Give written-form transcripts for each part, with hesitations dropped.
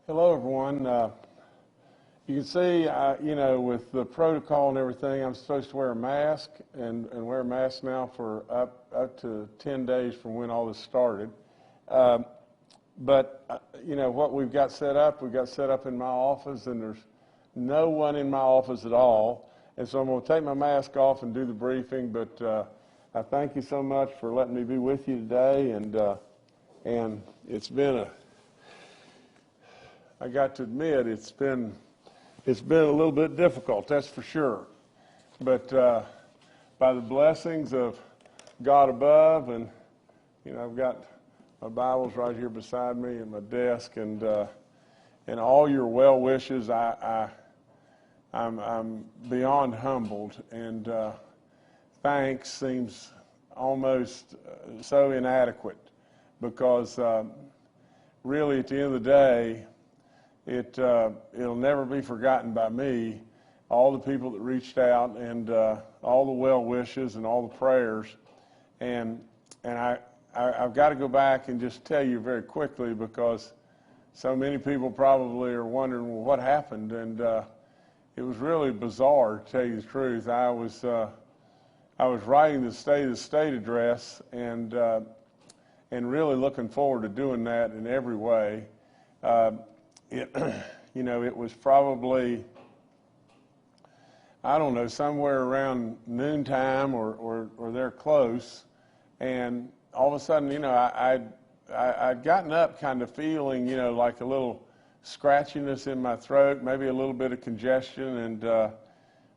Hello, everyone. You can see, with the protocol and everything, I'm supposed to wear a mask and wear a mask now for up to 10 days from when all this started. What we've got set up in my office, and there's no one in my office at all. And so I'm going to take my mask off and do the briefing, but I thank you so much for letting me be with you today. And it's been I got to admit, it's been a little bit difficult, that's for sure. But by the blessings of God above, and I've got my Bibles right here beside me at my desk, and all your well wishes, I'm beyond humbled, and thanks seems almost so inadequate, because really at the end of the day, it'll never be forgotten by me, all the people that reached out, and all the well wishes and all the prayers. And I've got to go back and just tell you very quickly, because so many people probably are wondering, well, what happened? And it was really bizarre, to tell you the truth. I was writing the State of the State address, and really looking forward to doing that in every way. It was probably, I don't know, somewhere around noontime or they're close, and all of a sudden, I'd gotten up kind of feeling, like a little scratchiness in my throat, maybe a little bit of congestion, and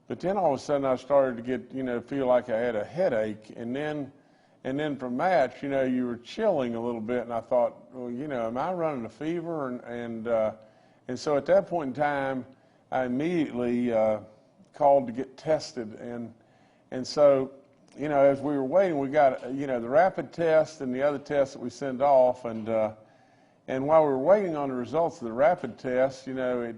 but then all of a sudden I started to get, feel like I had a headache, and then from that, you were chilling a little bit, and I thought, well, am I running a fever? And so at that point in time, I immediately called to get tested, and so, as we were waiting, we got, the rapid test and the other tests that we send off, and while we were waiting on the results of the rapid test, I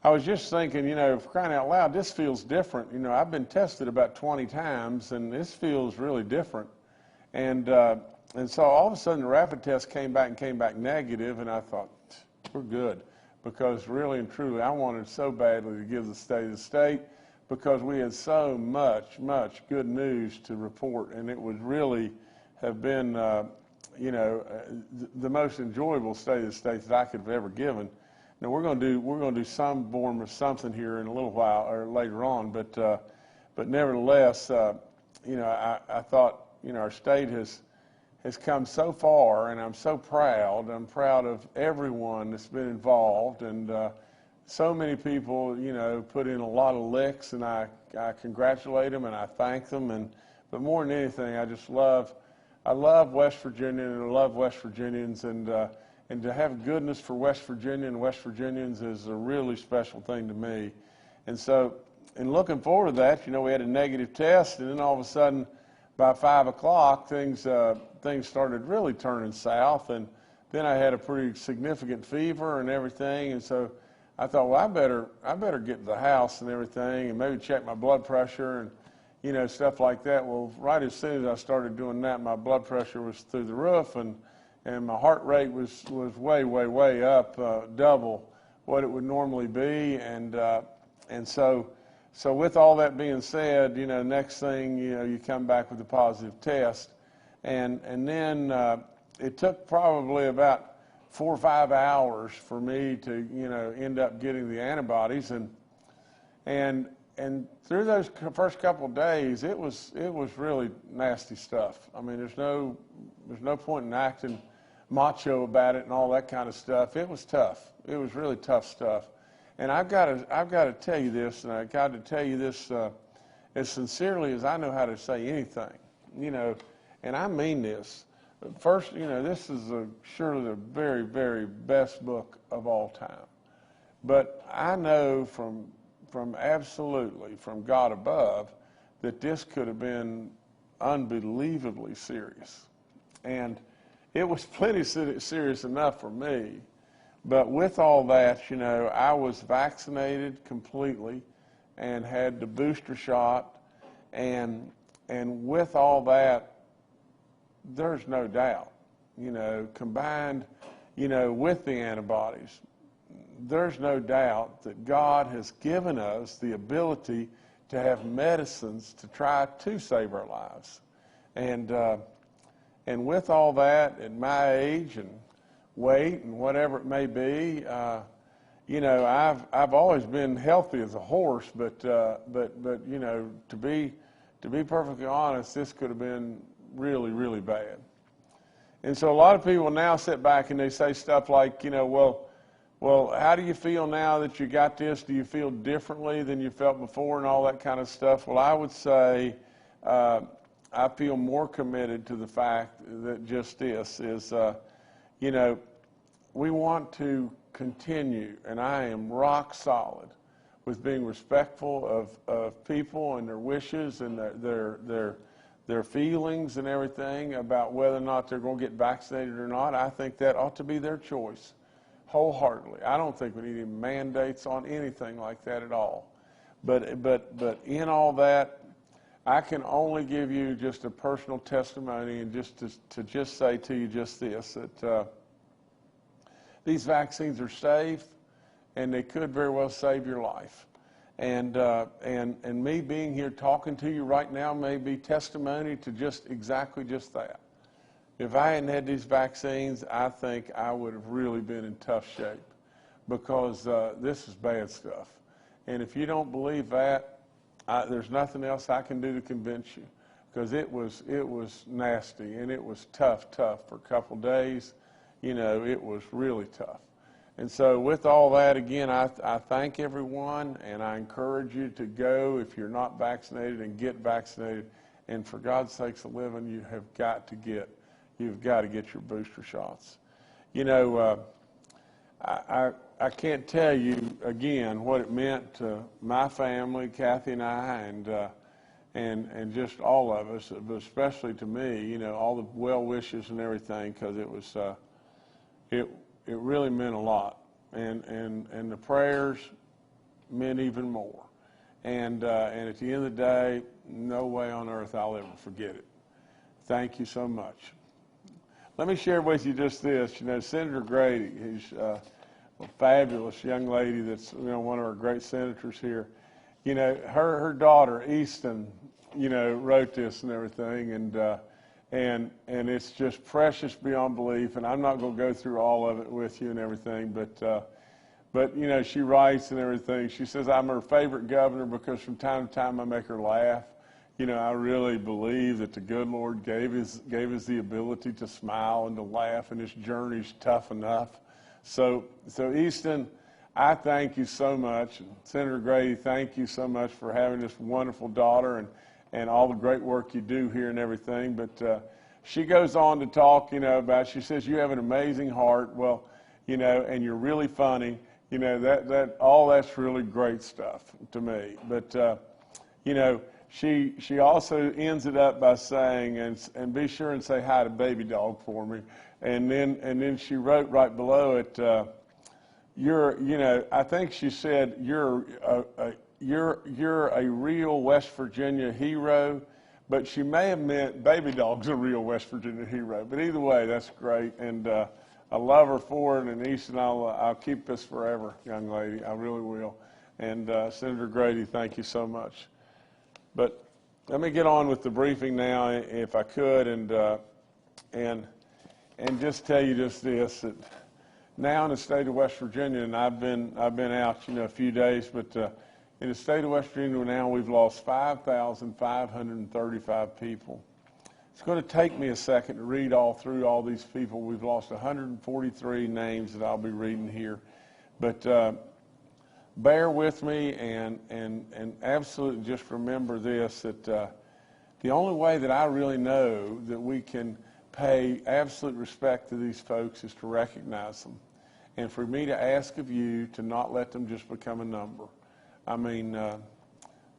was just thinking, for crying out loud, this feels different. I've been tested about 20 times, and this feels really different. And so all of a sudden the rapid test came back negative, and I thought, we're good. Because really and truly, I wanted so badly to give the State of the State, because we had so much good news to report, and it would really have been, the most enjoyable State of the State that I could have ever given. Now we're going to do some form of something here in a little while or later on, but nevertheless, I thought, our state has come so far, and I'm so proud. I'm proud of everyone that's been involved, and so many people, put in a lot of licks, and I congratulate them and I thank them. But more than anything, I love West Virginia, and I love West Virginians, and to have goodness for West Virginia and West Virginians is a really special thing to me. And so, in looking forward to that, we had a negative test, and then all of a sudden, by 5 o'clock, things started really turning south, and then I had a pretty significant fever and everything, and so I thought, well, I better get to the house and everything, and maybe check my blood pressure and stuff like that. Well, right as soon as I started doing that, my blood pressure was through the roof, and my heart rate was way up, double what it would normally be, and so with all that being said, next thing, you come back with a positive test, and then it took probably about 4 or 5 hours for me to, end up getting the antibodies, and through those first couple of days, it was really nasty stuff. I mean, there's no point in acting macho about it and all that kind of stuff. It was tough. It was really tough stuff. And I've got to tell you this, and I've got to tell you this as sincerely as I know how to say anything, and I mean this. First, this is surely the very, very best book of all time. But I know from absolutely from God above that this could have been unbelievably serious. And it was plenty serious enough for me. But with all that, I was vaccinated completely and had the booster shot, and with all that, there's no doubt combined, with the antibodies, there's no doubt that God has given us the ability to have medicines to try to save our lives. And with all that, at my age and weight and whatever it may be, I've always been healthy as a horse, but to be perfectly honest, this could have been really, really bad. And so a lot of people now sit back and they say stuff like, well, how do you feel now that you got this? Do you feel differently than you felt before and all that kind of stuff? Well, I would say I feel more committed to the fact that just this is, we want to continue, and I am rock solid with being respectful of people and their wishes and their feelings and everything about whether or not they're going to get vaccinated or not. I think that ought to be their choice wholeheartedly. I don't think we need any mandates on anything like that at all. But in all that, I can only give you just a personal testimony and just to just say to you just this, that these vaccines are safe and they could very well save your life. And me being here talking to you right now may be testimony to just exactly just that. If I hadn't had these vaccines, I think I would have really been in tough shape because this is bad stuff. And if you don't believe that, there's nothing else I can do to convince you, because it was nasty and it was tough for a couple days. It was really tough. And so with all that, again, I thank everyone, and I encourage you to go if you're not vaccinated and get vaccinated. And for God's sakes a living, you've got to get your booster shots. I can't tell you again what it meant to my family, Kathy and I, and just all of us, but especially to me, all the well wishes and everything, because it was it really meant a lot, and the prayers meant even more, and at the end of the day, no way on earth I'll ever forget it. Thank you so much. Let me share with you just this. Senator Grady, who's a fabulous young lady that's one of our great senators here. Her daughter Easton, wrote this and everything, and it's just precious beyond belief. And I'm not going to go through all of it with you and everything, but she writes and everything. She says, I'm her favorite governor because from time to time I make her laugh. I really believe that the good Lord gave us the ability to smile and to laugh, and this journey's tough enough. So Easton, I thank you so much. Senator Grady, thank you so much for having this wonderful daughter and all the great work you do here and everything. But she goes on to talk, about, she says, you have an amazing heart. Well, and you're really funny. That all that's really great stuff to me. But, she also ends it up by saying, and be sure and say hi to Baby Dog for me. And then she wrote right below it, I think she said, you're a real West Virginia hero, but she may have meant Baby Dog's a real West Virginia hero. But either way, that's great, and I love her for it. And Easton, I'll keep this forever, young lady. I really will. And Senator Grady, thank you so much. But let me get on with the briefing now, if I could, and just tell you just this, that now in the state of West Virginia, and I've been out, a few days, but in the state of West Virginia now we've lost 5,535 people. It's going to take me a second to read through all these people. We've lost 143 names that I'll be reading here, but bear with me and absolutely just remember this, that the only way that I really know that we can pay absolute respect to these folks is to recognize them, and for me to ask of you to not let them just become a number. I mean,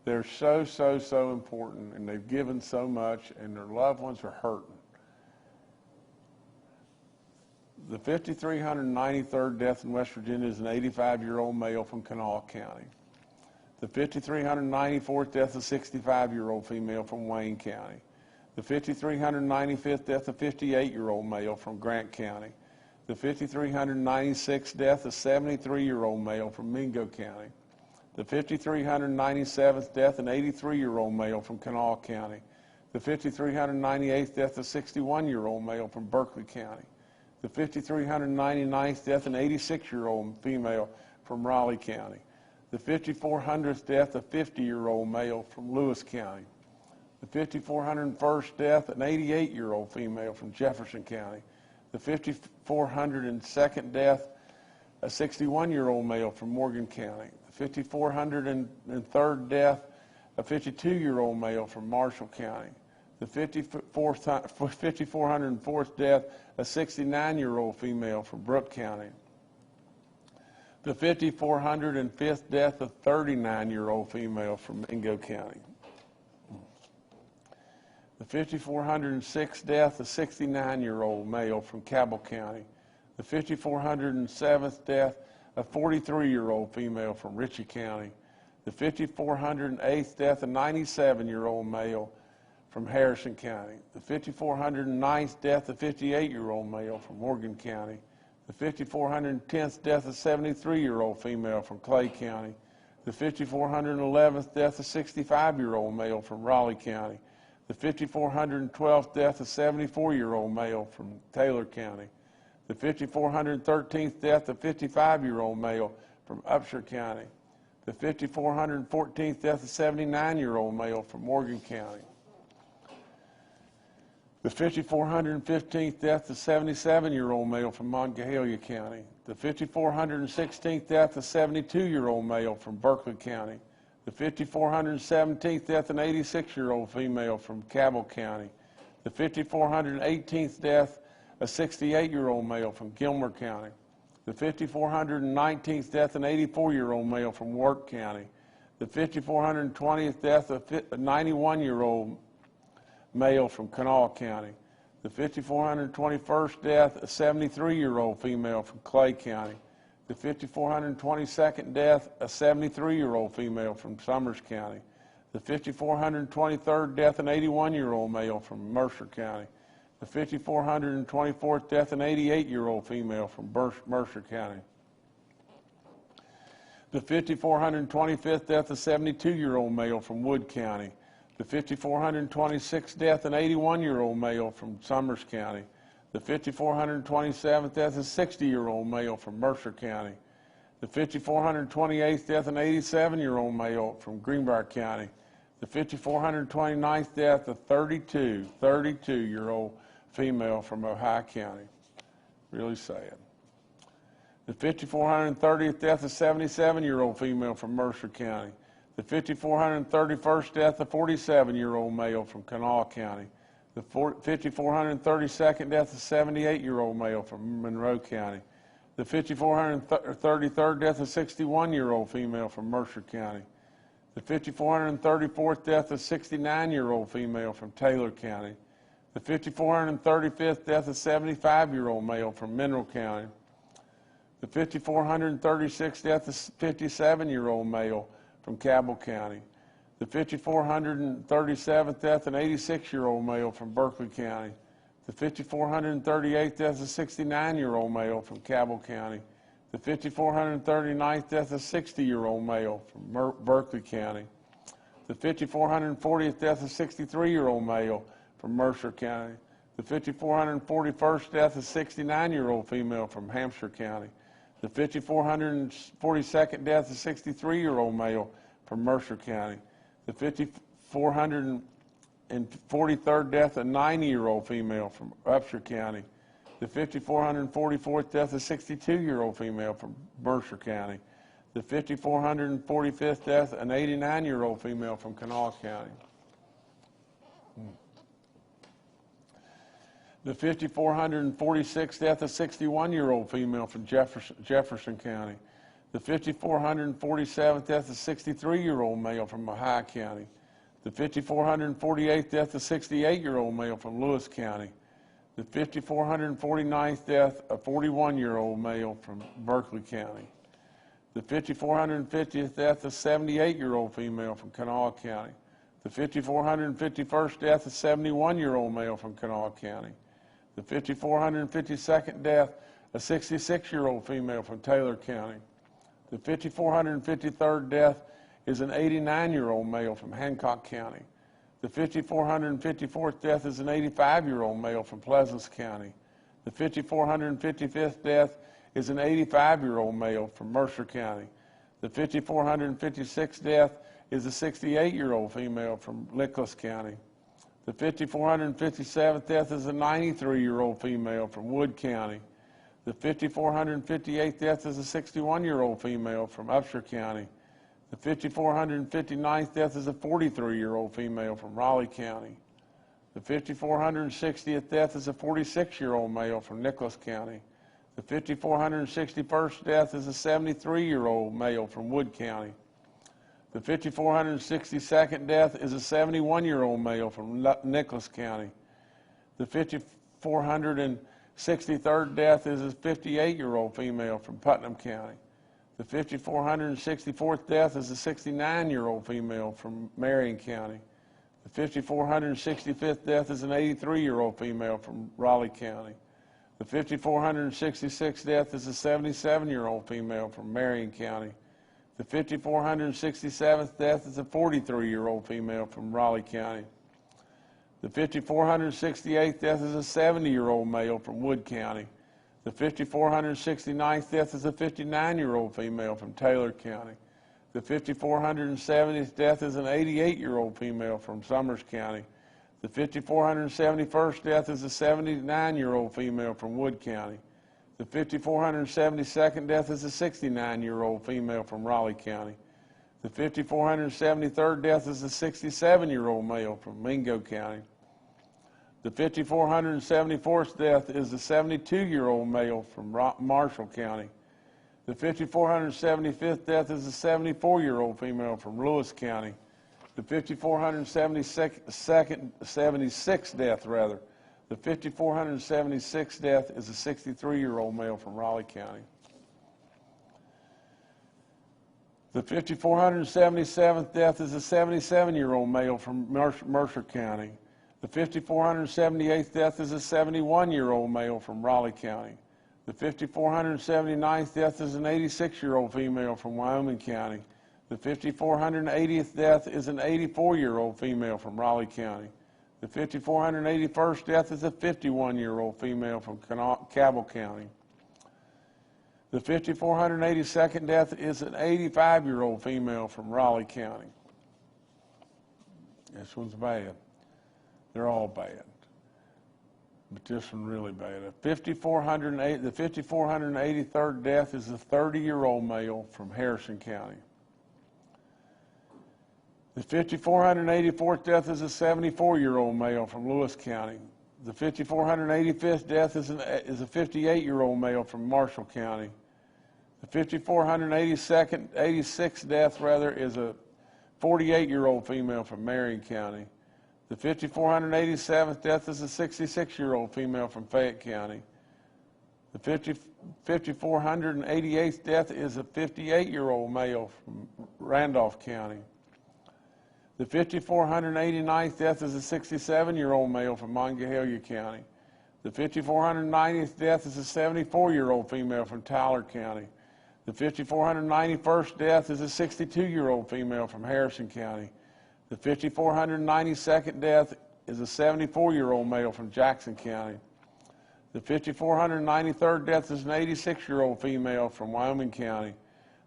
they're so important, and they've given so much, and their loved ones are hurting. The 5,393rd death in West Virginia is an 85-year-old male from Kanawha County. The 5,394th death is a 65-year-old female from Wayne County. The 5,395th death of 58-year-old male from Grant County. The 5,396th death of 73-year-old male from Mingo County. The 5,397th death of an 83-year-old male from Kanawha County. The 5,398th death of 61-year-old male from Berkeley County. The 5,399th death of an 86-year-old female from Raleigh County. The 5,400th death of 50-year-old male from Lewis County. The 5,401st death of an 88-year-old female from Jefferson County. The 5,402nd death a 61-year-old male from Morgan County. The 5,403rd death a 52-year-old male from Marshall County. The 5,404th death a 69-year-old female from Brooke County. The 5,405th death a 39-year-old female from Mingo County. The 5,406th death a 69-year-old male from Cabell County. The 5,407th death a 43-year-old female from Ritchie County. The 5,408th death a 97-year-old male from Harrison County. The 5,409th death a 58-year-old male from Morgan County. The 5,410th death a 73-year-old female from Clay County. The 5,411th death a 65-year-old male from Raleigh County. The 5,412th death a 74-year-old male from Taylor County. The 5,413th death a 55-year-old male from Upshur County. The 5,414th death a 79-year-old male from Morgan County. The 5,415th death a 77-year-old male from Monongalia County. The 5,416th death a 72-year-old male from Berkeley County. The 5,417th death an 86-year-old female from Cabell County. The 5,418th death a 68-year-old male from Gilmer County. The 5,419th death an 84-year-old male from Wirt County. The 5,420th death a 91-year-old male from Kanawha County. The 5,421st death a 73-year-old female from Clay County. The 5,422nd death a 73-year-old female from Summers County. The 5,423rd death an 81-year-old male from Mercer County. The 5,424th death an 88-year-old female from Mercer County. The 5,425th death a 72-year-old male from Wood County. The 5,426th death an 81-year-old male from Summers County. The 5,427th death a 60-year-old male from Mercer County. The 5,428th death an 87-year-old male from Greenbrier County. The 5,429th death a 32-year-old female from Ohio County. Really sad. The 5,430th death a 77-year-old female from Mercer County. The 5,431st death a 47-year-old male from Kanawha County. The 5,432nd death a 78-year-old male from Monroe County. The 5,433rd death a 61-year-old female from Mercer County. The 5,434th death a 69-year-old female from Taylor County. The 5,435th death a 75-year-old male from Mineral County. The 5,436th death a 57-year-old male from Cabell County. The 5,437th death an 86-year-old male from Berkeley County. The 5,438th death a 69-year-old male from Cabell County. The 5,439th death a 60-year-old male from Berkeley County. The 5,440th death a 63-year-old male from Mercer County. The 5,441st death a 69-year-old female from Hampshire County. The 5,442nd death a 63-year-old male from Mercer County. The 5,443rd death a 90-year-old female from Upshur County. The 5,444th death a 62-year-old female from Mercer County. The 5,445th death an 89-year-old female from Kanawha County. The 5,446th death a 61-year-old female from Jefferson County. The 5,447th death a 63-year-old male from Ohio County. The 5,448th death a 68-year-old male from Lewis County. The 5,449th death a 41-year-old male from Berkeley County. The 5,450th death a 78-year-old female from Kanawha County. The 5,451st death is a 71-year-old male from Kanawha County. The 5,452nd death, a 66-year-old female from Taylor County. The 5,453rd death is an 89-year-old male from Hancock County. The 5,454th death is an 85-year-old male from Pleasants County. The 5,455th death is an 85-year-old male from Mercer County. The 5,456th death is a 68-year-old female from Nicholas County. The 5,457th death is a 93-year-old female from Wood County. The 5,458th death is a 61-year-old female from Upshur County. The 5,459th death is a 43-year-old female from Raleigh County. The 5,460th death is a 46-year-old male from Nicholas County. The 5,461st death is a 73-year-old male from Wood County. The 5,462nd death is a 71-year-old male from Nicholas County. The 5,463rd death is a 58-year-old female from Putnam County. The 5,464th death is a 69-year-old female from Marion County. The 5,465th death is an 83-year-old female from Raleigh County. The 5,466th death is a 77-year-old female from Marion County. The 5,467th death is a 43-year-old female from Raleigh County. The 5,468th death is a 70-year-old male from Wood County. The 5,469th death is a 59-year-old female from Taylor County. The 5,470th death is an 88-year-old female from Summers County. The 5,471st death is a 79-year-old female from Wood County. The 5,472nd death is a 69-year-old female from Raleigh County. The 5,473rd death is a 67-year-old male from Mingo County. The 5,474th death is a 72-year-old male from Marshall County. The 5,475th death is a 74-year-old female from Lewis County. The 5,476th death, the 5,476th death is a 63-year-old male from Raleigh County. The 5,477th death is a 77-year-old male from Mercer County. The 5,478th death is a 71-year-old male from Raleigh County. The 5,479th death is an 86-year-old female from Wyoming County. The 5,480th death is an 84-year-old female from Raleigh County. The 5,481st death is a 51-year-old female from Cabell County. The 5,482nd death is an 85-year-old female from Raleigh County. This one's bad. They're all bad, but this one really bad. The 5,483rd death is a 30-year-old male from Harrison County. The 5,484th death is a 74-year-old male from Lewis County. The 5,485th death is a 58-year-old male from Marshall County. The 5,486th death is a 48-year-old female from Marion County. The 5,487th death is a 66-year-old female from Fayette County. The 5,488th death is a 58-year-old male from Randolph County. The 5,489th death is a 67-year-old male from Monongahela County. The 5,490th death is a 74-year-old female from Tyler County. The 5,491st death is a 62-year-old female from Harrison County. The 5,492nd death is a 74-year-old male from Jackson County. The 5,493rd death is an 86-year-old female from Wyoming County.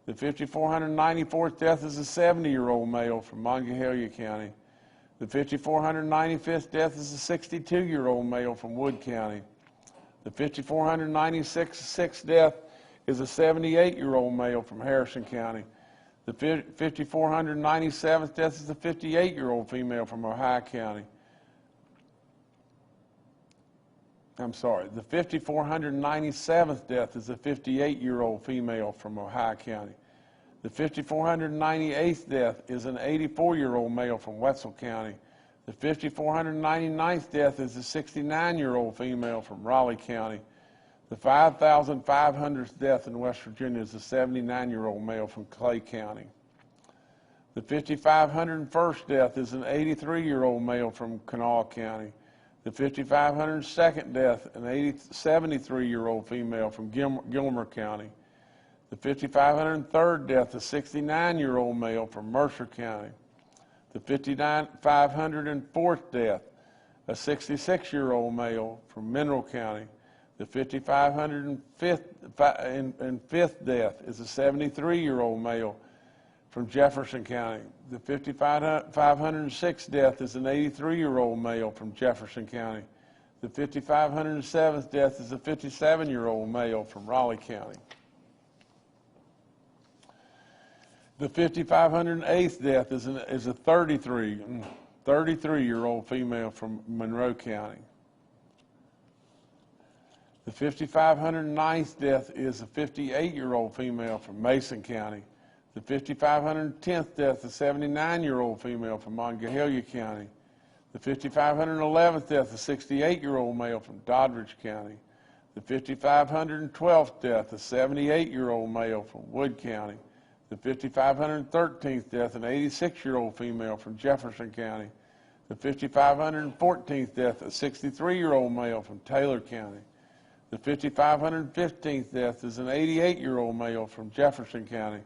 The 5,494th death is a 70-year-old male from Monongahela County. The 5,495th death is a 62-year-old male from Wood County. The 5,496th death is a 78-year-old male from Harrison County. The 5,497th death is a 58-year-old female from Ohio County. I'm sorry, the 5,497th death is a 58-year-old female from Ohio County. The 5,498th death is an 84-year-old male from Wetzel County. The 5,499th death is a 69-year-old female from Raleigh County. The 5,500th death in West Virginia is a 79-year-old male from Clay County. The 5,501st death is an 83-year-old male from Kanawha County. The 5,502nd death, an 73-year-old female from Gilmer County. The 5,503rd death, a 69-year-old male from Mercer County. The 5,504th death, a 66-year-old male from Mineral County. The 5,505th death is a 73-year-old male from Jefferson County. The 5,506th death is an 83-year-old male from Jefferson County. The 5,507th death is a 57-year-old male from Raleigh County. The 5,508th death is a 33-year-old female from Monroe County. The 5,509th death is a 58-year-old female from Mason County. The 5,510th death is a 79-year-old female from Monongalia County. The 5,511th death is a 68-year-old male from Doddridge County. The 5,512th death is a 78-year-old male from Wood County. The 5,513th death, an 86-year-old female from Jefferson County. The 5,514th death, a 63-year-old male from Taylor County. The 5,515th death is an 88-year-old male from Jefferson County.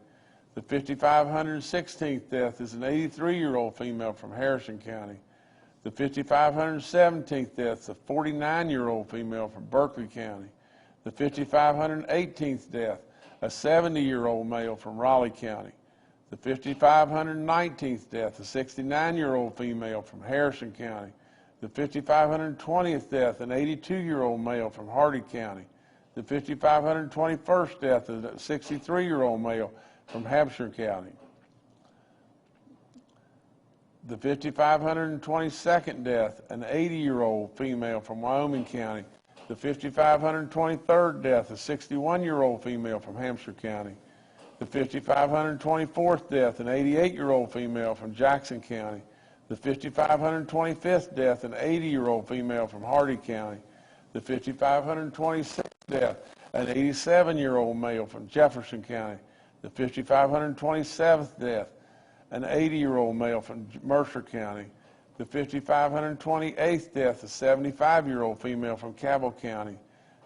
The 5,516th death is an 83-year-old female from Harrison County. The 5,517th death is a 49-year-old female from Berkeley County. The 5,518th death, a 70-year-old male from Raleigh County. The 5,519th death, a 69-year-old female from Harrison County. The 5,520th death, an 82-year-old male from Hardy County. The 5,521st death is a 63-year-old male from Hampshire County. The 5,522nd death, an 80-year-old female from Wyoming County. The 5,523rd death, a 61-year-old female from Hampshire County. The 5,524th death, an 88-year-old female from Jackson County. The 5,525th death, an 80-year-old female from Hardy County. The 5,526th death, an 87-year-old male from Jefferson County. The 5,527th death, an 80-year-old male from Mercer County. The 5,528th death, a 75-year-old female from Cabell County.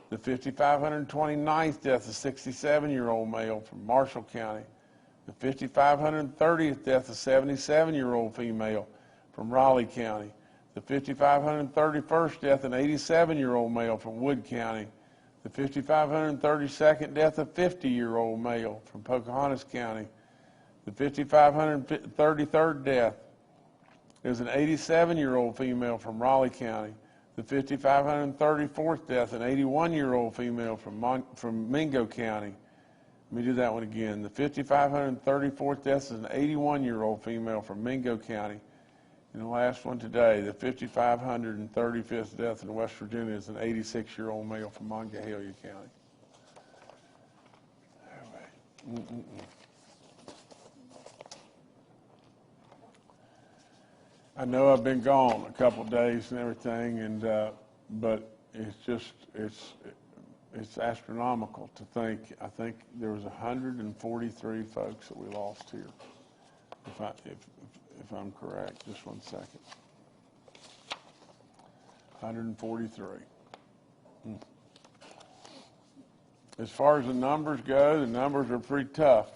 The 5,529th death, a 67-year-old male from Marshall County. The 5,530th death, a 77-year-old female from Raleigh County. The 5,531st death, an 87-year-old male from Wood County. The 5,532nd death, a 50-year-old male from Pocahontas County. The 5,533rd death is an 87-year-old female from Raleigh County. The 5,534th death, an 81-year-old female from Mingo County. Let me do that one again. The 5,534th death is an 81-year-old female from Mingo County. And the last one today, the 5,535th death in West Virginia is an 86-year-old male from Monongalia County. I know I've been gone a couple of days and everything, and but it's astronomical to think. I think there was 143 folks that we lost here, if I'm correct. Just one second. 143. As far as the numbers go, the numbers are pretty tough.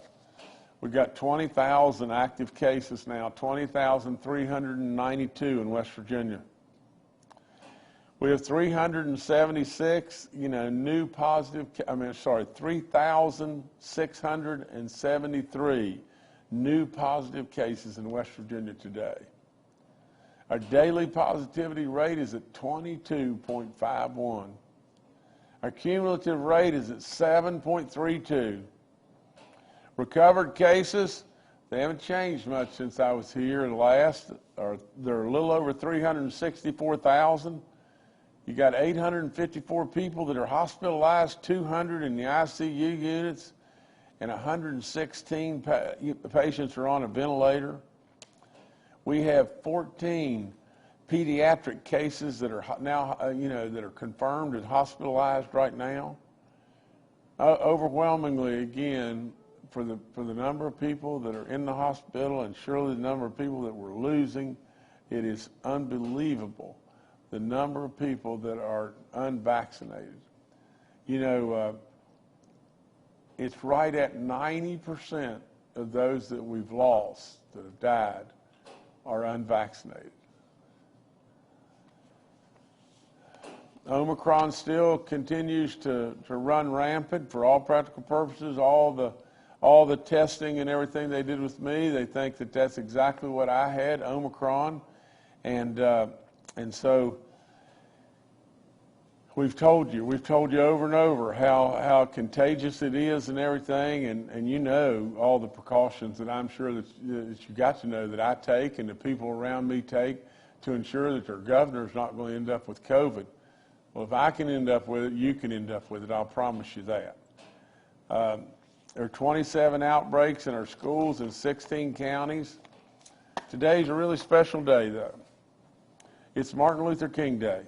We've got 20,000 active cases now, 20,392 in West Virginia. We have 376, new positive, 3,673 new positive cases in West Virginia today. Our daily positivity rate is at 22.51. Our cumulative rate is at 7.32. Recovered cases, they haven't changed much since I was here last. They're a little over 364,000. You got 854 people that are hospitalized, 200 in the ICU units, and 116 patients are on a ventilator. We have 14 pediatric cases that are now, that are confirmed and hospitalized right now. Overwhelmingly, again, for the number of people that are in the hospital, and surely the number of people that we're losing, it is unbelievable, the number of people that are unvaccinated. You know, it's right at 90% of those that we've lost, that have died, are unvaccinated. Omicron still continues to run rampant for all practical purposes. All the testing and everything they did with me, they think that that's exactly what I had, Omicron, and so we've told you over and over how contagious it is and everything, and you know all the precautions that I'm sure that you got to know that I take and the people around me take to ensure that their governor's not going to end up with COVID. Well, if I can end up with it, you can end up with it. I'll promise you that. There are 27 outbreaks in our schools in 16 counties. Today's a really special day, though. It's Martin Luther King Day.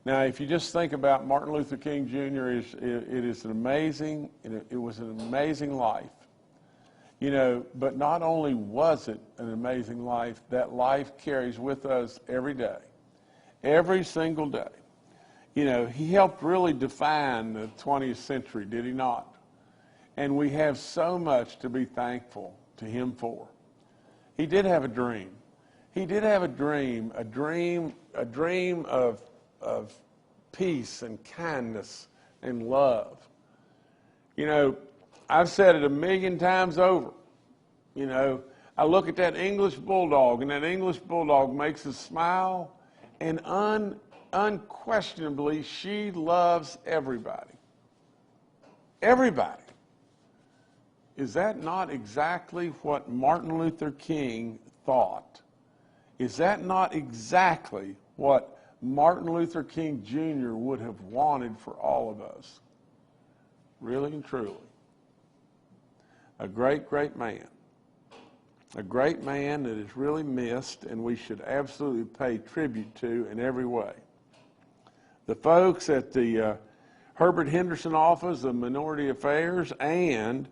Now, if you just think about Martin Luther King Jr., it was an amazing life. You know, but not only was it an amazing life, that life carries with us every day, every single day. You know, he helped really define the 20th century, did he not? And we have so much to be thankful to him for. He did have a dream. He did have a dream of peace and kindness and love. You know, I've said it 1,000,000 times over. You know, I look at that English bulldog, and that English bulldog makes us smile, and unquestionably, she loves everybody. Everybody. Is that not exactly what Martin Luther King thought? Is that not exactly what Martin Luther King Jr. would have wanted for all of us? Really and truly. A great, great man. A great man that is really missed, and we should absolutely pay tribute to in every way. The folks at the Herbert Henderson Office of Minority Affairs and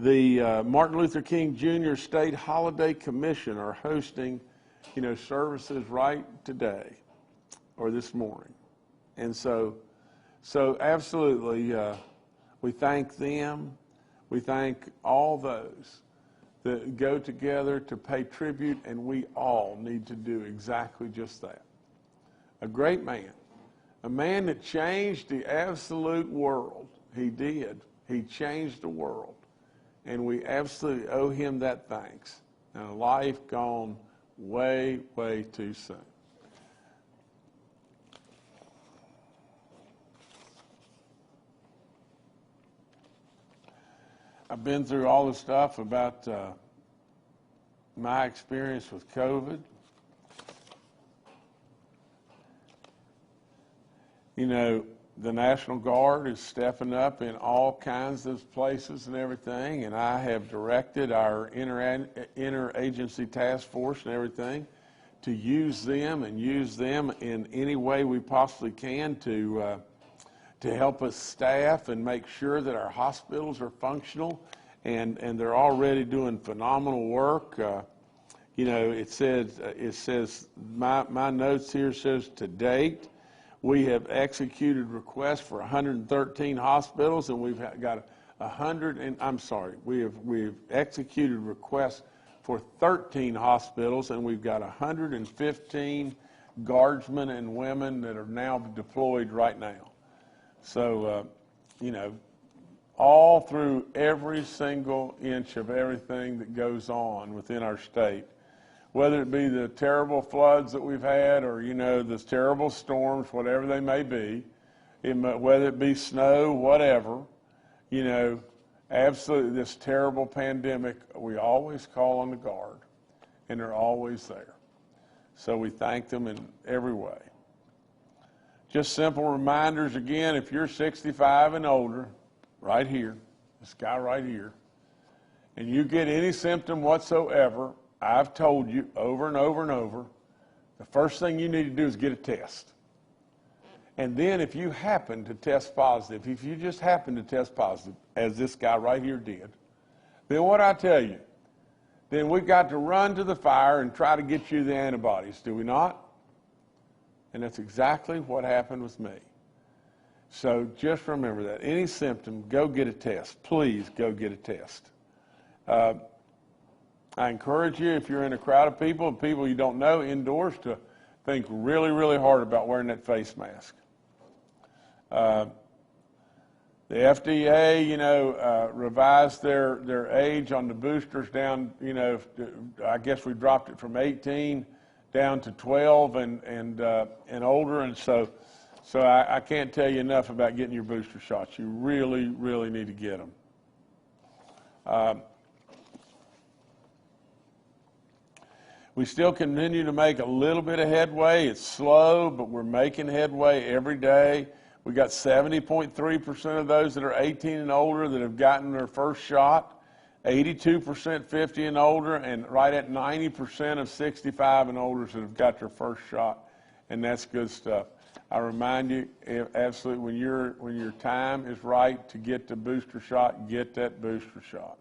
the Martin Luther King Jr. State Holiday Commission are hosting, you know, services right today or this morning. And so absolutely, we thank them. We thank all those that go together to pay tribute, and we all need to do exactly just that. A great man. A man that changed the absolute world. He did. He changed the world. And we absolutely owe him that thanks. And a life gone way, way too soon. I've been through all the stuff about my experience with COVID. You know, the National Guard is stepping up in all kinds of places and everything, and I have directed our interagency task force and everything to use them in any way we possibly can to help us staff and make sure that our hospitals are functional, and they're already doing phenomenal work. You know, it says my notes here says to date, we have executed requests for 113 hospitals, and we've got we've executed requests for 13 hospitals, and we've got 115 guardsmen and women that are now deployed right now. So, you know, all through every single inch of everything that goes on within our state, whether it be the terrible floods that we've had or, you know, the terrible storms, whatever they may be, whether it be snow, whatever, you know, absolutely this terrible pandemic, we always call on the Guard, and they're always there. So we thank them in every way. Just simple reminders again, if you're 65 and older, right here, this guy right here, and you get any symptom whatsoever, I've told you over and over and over, the first thing you need to do is get a test. And then if you happen to test positive, if you just happen to test positive, as this guy right here did, then what I tell you, then we've got to run to the fire and try to get you the antibodies, do we not? And that's exactly what happened with me. So just remember that. Any symptom, go get a test. Please go get a test. I encourage you, if you're in a crowd of people and people you don't know indoors, to think really, really hard about wearing that face mask. The FDA, revised their age on the boosters down, I guess we dropped it from 18 down to 12 and older. And so I can't tell you enough about getting your booster shots. You really, really need to get them. We still continue to make a little bit of headway. It's slow, but we're making headway every day. We got 70.3% of those that are 18 and older that have gotten their first shot, 82% 50 and older, and right at 90% of 65 and older that have got their first shot, and that's good stuff. I remind you, absolutely, when your time is right to get the booster shot, get that booster shot.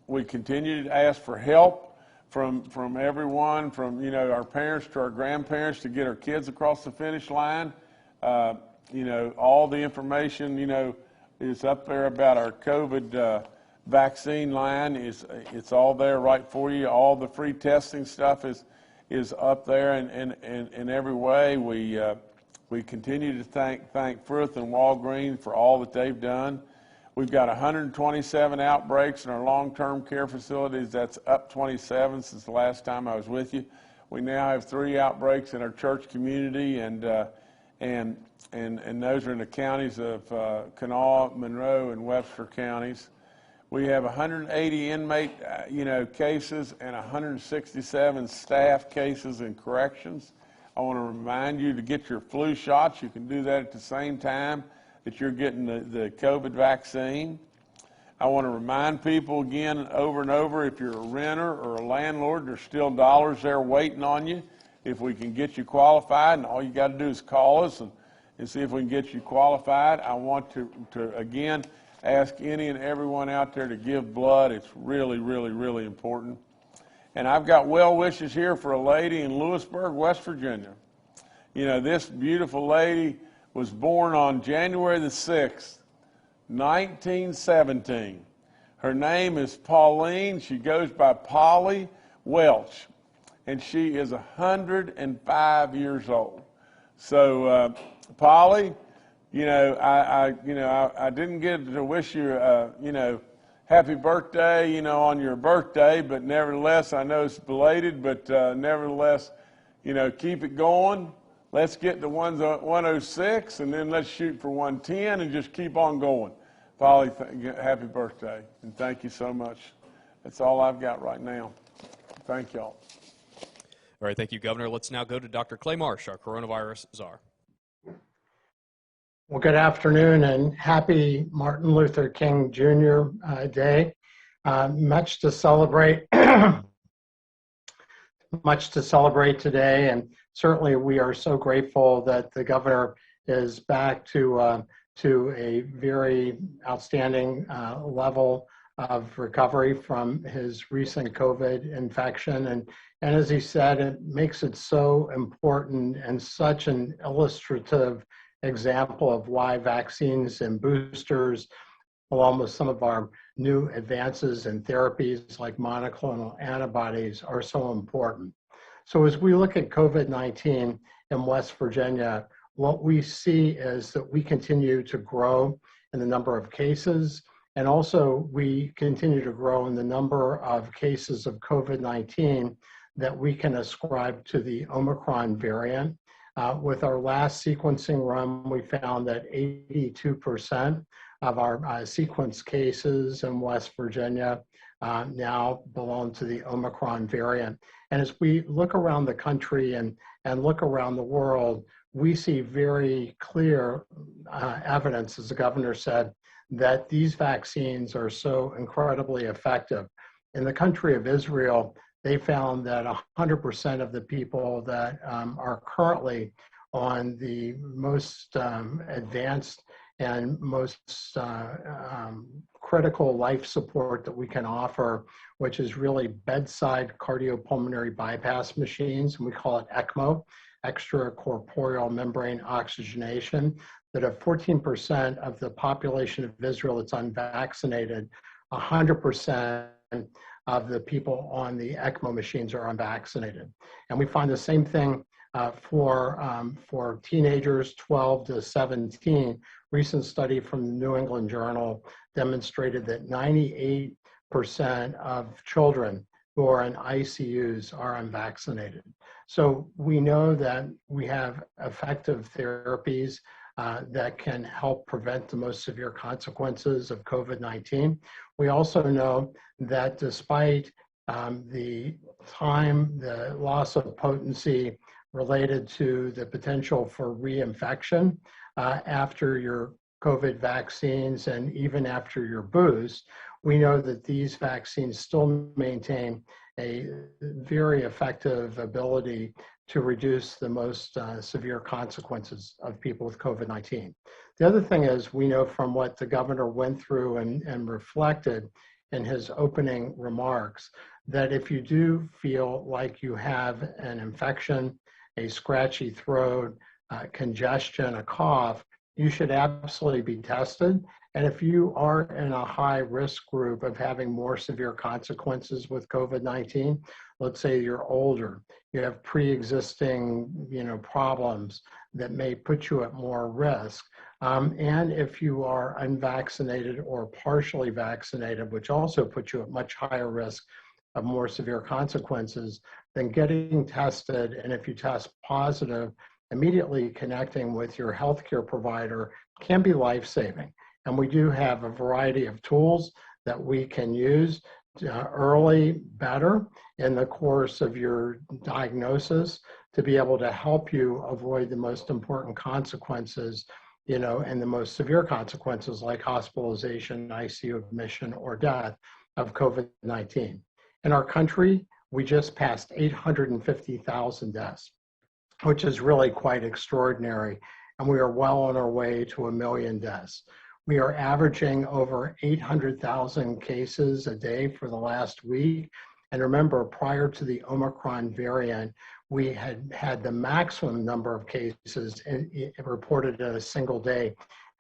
We continue to ask for help from everyone, from our parents to our grandparents, to get our kids across the finish line. All the information is up there about our COVID vaccine line. It's all there right for you. All the free testing stuff is up there, and in every way we continue to thank Frith and Walgreens for all that they've done. We've got 127 outbreaks in our long-term care facilities. That's up 27 since the last time I was with you. We now have 3 outbreaks in our church community, and those are in the counties of Kanawha, Monroe, and Webster counties. We have 180 inmate, cases and 167 staff cases in corrections. I want to remind you to get your flu shots. You can do that at the same time that you're getting the COVID vaccine. I want to remind people again over and over, if you're a renter or a landlord, there's still dollars there waiting on you. If we can get you qualified, and all you got to do is call us and see if we can get you qualified. I want to again ask any and everyone out there to give blood. It's really, really, really important. And I've got well wishes here for a lady in Lewisburg, West Virginia. This beautiful lady was born on January the 6th, 1917. Her name is Pauline. She goes by Polly Welch, and she is 105 years old. So, Polly, I didn't get to wish you, happy birthday, on your birthday, but nevertheless, I know it's belated, but nevertheless, keep it going. Let's get to 106, and then let's shoot for 110 and just keep on going. Polly, happy birthday, and thank you so much. That's all I've got right now. Thank y'all. All right, thank you, Governor. Let's now go to Dr. Clay Marsh, our coronavirus czar. Well, good afternoon and happy Martin Luther King Jr. Day. Much to celebrate. Much to celebrate today, and certainly we are so grateful that the governor is back to a very outstanding level of recovery from his recent COVID infection. And as he said, it makes it so important and such an illustrative example of why vaccines and boosters, along with some of our new advances in therapies like monoclonal antibodies, are so important. So as we look at COVID-19 in West Virginia, what we see is that we continue to grow in the number of cases, and also we continue to grow in the number of cases of COVID-19 that we can ascribe to the Omicron variant. With our last sequencing run, we found that 82% of our sequenced cases in West Virginia now belong to the Omicron variant. And as we look around the country and look around the world, we see very clear evidence, as the governor said, that these vaccines are so incredibly effective. In the country of Israel, they found that 100% of the people that are currently on the most advanced and most critical life support that we can offer, which is really bedside cardiopulmonary bypass machines, and we call it ECMO, extracorporeal membrane oxygenation, that if 14% of the population of Israel that's unvaccinated, 100% of the people on the ECMO machines are unvaccinated. And we find the same thing for teenagers 12 to 17. Recent study from the New England Journal demonstrated that 98% of children who are in ICUs are unvaccinated. So we know that we have effective therapies that can help prevent the most severe consequences of COVID-19. We also know that despite the loss of potency related to the potential for reinfection after your COVID vaccines and even after your boost, we know that these vaccines still maintain a very effective ability to reduce the most severe consequences of people with COVID-19. The other thing is, we know from what the governor went through and reflected in his opening remarks, that if you do feel like you have an infection, a scratchy throat, congestion, a cough, you should absolutely be tested. And if you are in a high risk group of having more severe consequences with COVID-19, let's say you're older, you have pre-existing, problems that may put you at more risk. And if you are unvaccinated or partially vaccinated, which also puts you at much higher risk of more severe consequences, then getting tested, and if you test positive, immediately connecting with your healthcare provider can be life-saving. And we do have a variety of tools that we can use early, better in the course of your diagnosis to be able to help you avoid the most important consequences, and the most severe consequences like hospitalization, ICU admission, or death of COVID-19. In our country, we just passed 850,000 deaths, which is really quite extraordinary. And we are well on our way to 1 million deaths. We are averaging over 800,000 cases a day for the last week. And remember, prior to the Omicron variant, we had the maximum number of cases reported in a single day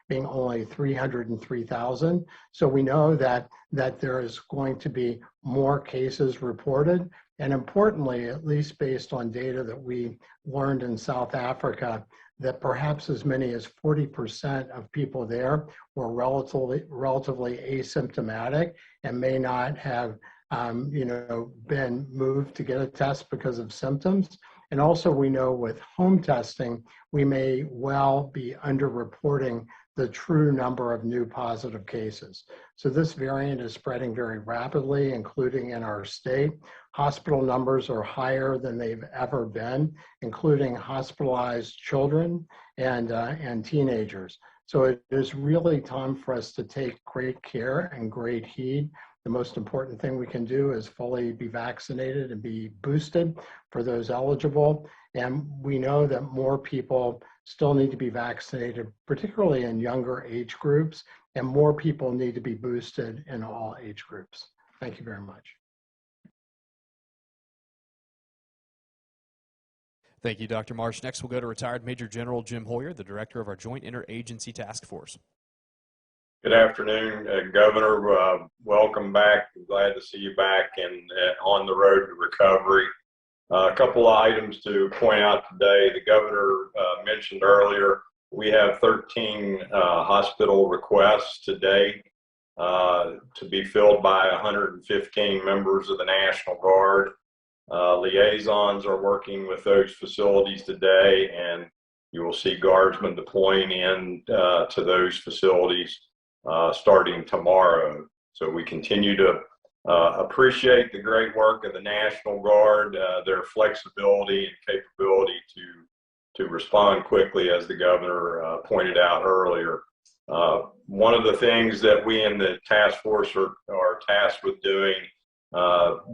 being only 303,000. So we know that there is going to be more cases reported. And importantly, at least based on data that we learned in South Africa, that perhaps as many as 40% of people there were relatively asymptomatic and may not have been moved to get a test because of symptoms. And also we know with home testing, we may well be underreporting the true number of new positive cases. So this variant is spreading very rapidly, including in our state. Hospital numbers are higher than they've ever been, including hospitalized children and teenagers. So it is really time for us to take great care and great heed. The most important thing we can do is fully be vaccinated and be boosted for those eligible. And we know that more people still need to be vaccinated, particularly in younger age groups, and more people need to be boosted in all age groups. Thank you very much. Thank you, Dr. Marsh. Next, we'll go to retired Major General Jim Hoyer, the director of our Joint Interagency Task Force. Good afternoon, Governor. Welcome back. Glad to see you back and on the road to recovery. A couple of items to point out today. The governor mentioned earlier, we have 13 hospital requests today to be filled by 115 members of the National Guard. Liaisons are working with those facilities today, and you will see guardsmen deploying in to those facilities starting tomorrow. So we continue to appreciate the great work of the National Guard, their flexibility and capability to respond quickly, as the governor pointed out earlier. One of the things that we in the task force are tasked with doing,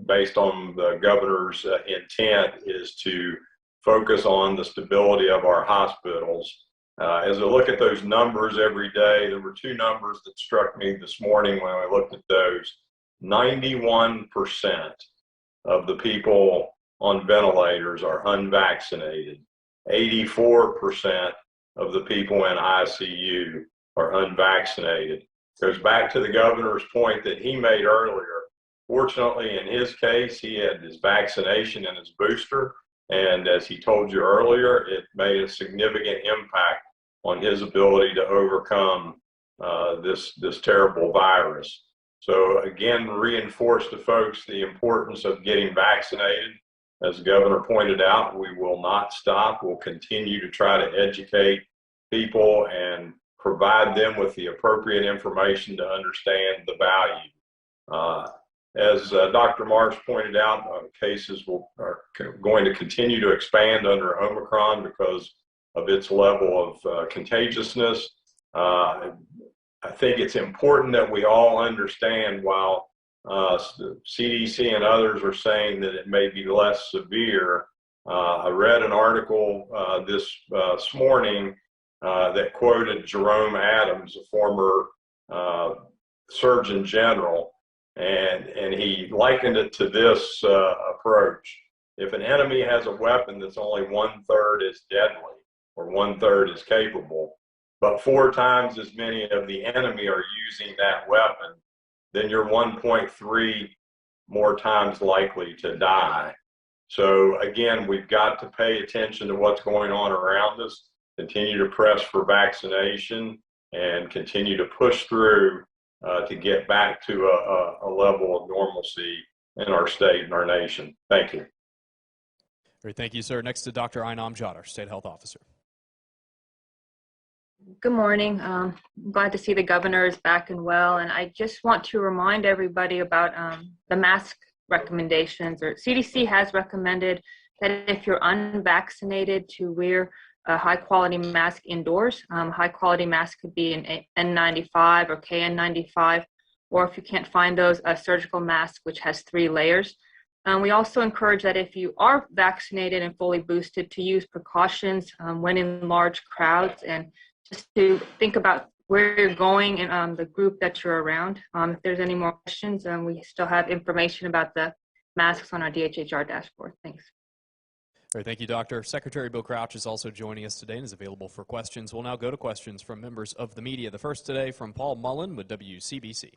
based on the governor's intent, is to focus on the stability of our hospitals. As I look at those numbers every day, there were two numbers that struck me this morning when I looked at those. 91% of the people on ventilators are unvaccinated. 84% of the people in ICU are unvaccinated. Goes back to the governor's point that he made earlier. Fortunately, in his case, he had his vaccination and his booster. And as he told you earlier, it made a significant impact on his ability to overcome this terrible virus. So again, reinforce to folks the importance of getting vaccinated. As the governor pointed out, we will not stop. We'll continue to try to educate people and provide them with the appropriate information to understand the value. As Dr. Marsh pointed out, cases are going to continue to expand under Omicron because of its level of contagiousness. I think it's important that we all understand, while the CDC and others are saying that it may be less severe. I read an article this morning that quoted Jerome Adams, a former Surgeon General, and he likened it to this approach. If an enemy has a weapon that's only 1/3 as deadly or 1/3 as capable, but 4 times as many of the enemy are using that weapon, then you're 1.3 more times likely to die. So again, we've got to pay attention to what's going on around us, continue to press for vaccination, and continue to push through to get back to a level of normalcy in our state and our nation. Thank you. Great, thank you, sir. Next to Dr. Ainam Jadar, State Health Officer. Good morning. Glad to see the governor is back and well. And I just want to remind everybody about the mask recommendations. CDC has recommended that if you're unvaccinated, to wear a high-quality mask indoors. High-quality mask could be an N95 or KN95, or if you can't find those, a surgical mask, which has 3 layers. We also encourage that if you are vaccinated and fully boosted, to use precautions when in large crowds, and just to think about where you're going and the group that you're around. If there's any more questions, we still have information about the masks on our DHHR dashboard. Thanks. All right, thank you, Doctor. Secretary Bill Crouch is also joining us today and is available for questions. We'll now go to questions from members of the media. The first today from Paul Mullen with WCBC.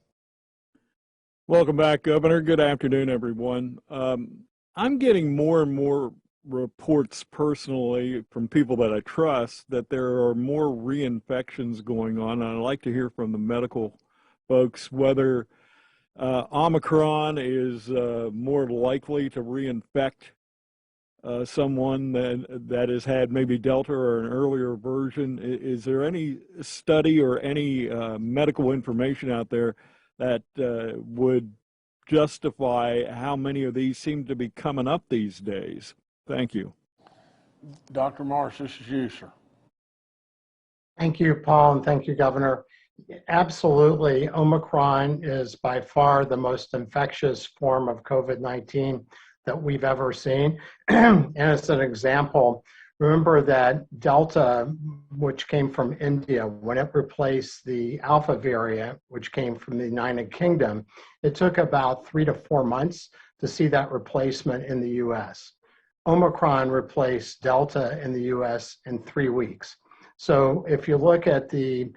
Welcome back, Governor. Good afternoon, everyone. I'm getting more and more reports personally from people that I trust that there are more reinfections going on, and I'd like to hear from the medical folks whether Omicron is more likely to reinfect someone that has had maybe Delta or an earlier version. Is there any study or any medical information out there that would justify how many of these seem to be coming up these days? Thank you. Dr. Marsh, this is you, sir. Thank you, Paul, and thank you, Governor. Absolutely, Omicron is by far the most infectious form of COVID-19 that we've ever seen. And as an example, remember that Delta, which came from India, when it replaced the Alpha variant, which came from the United Kingdom, it took about 3 to 4 months to see that replacement in the US. Omicron replaced Delta in the US in 3 weeks. So if you look at the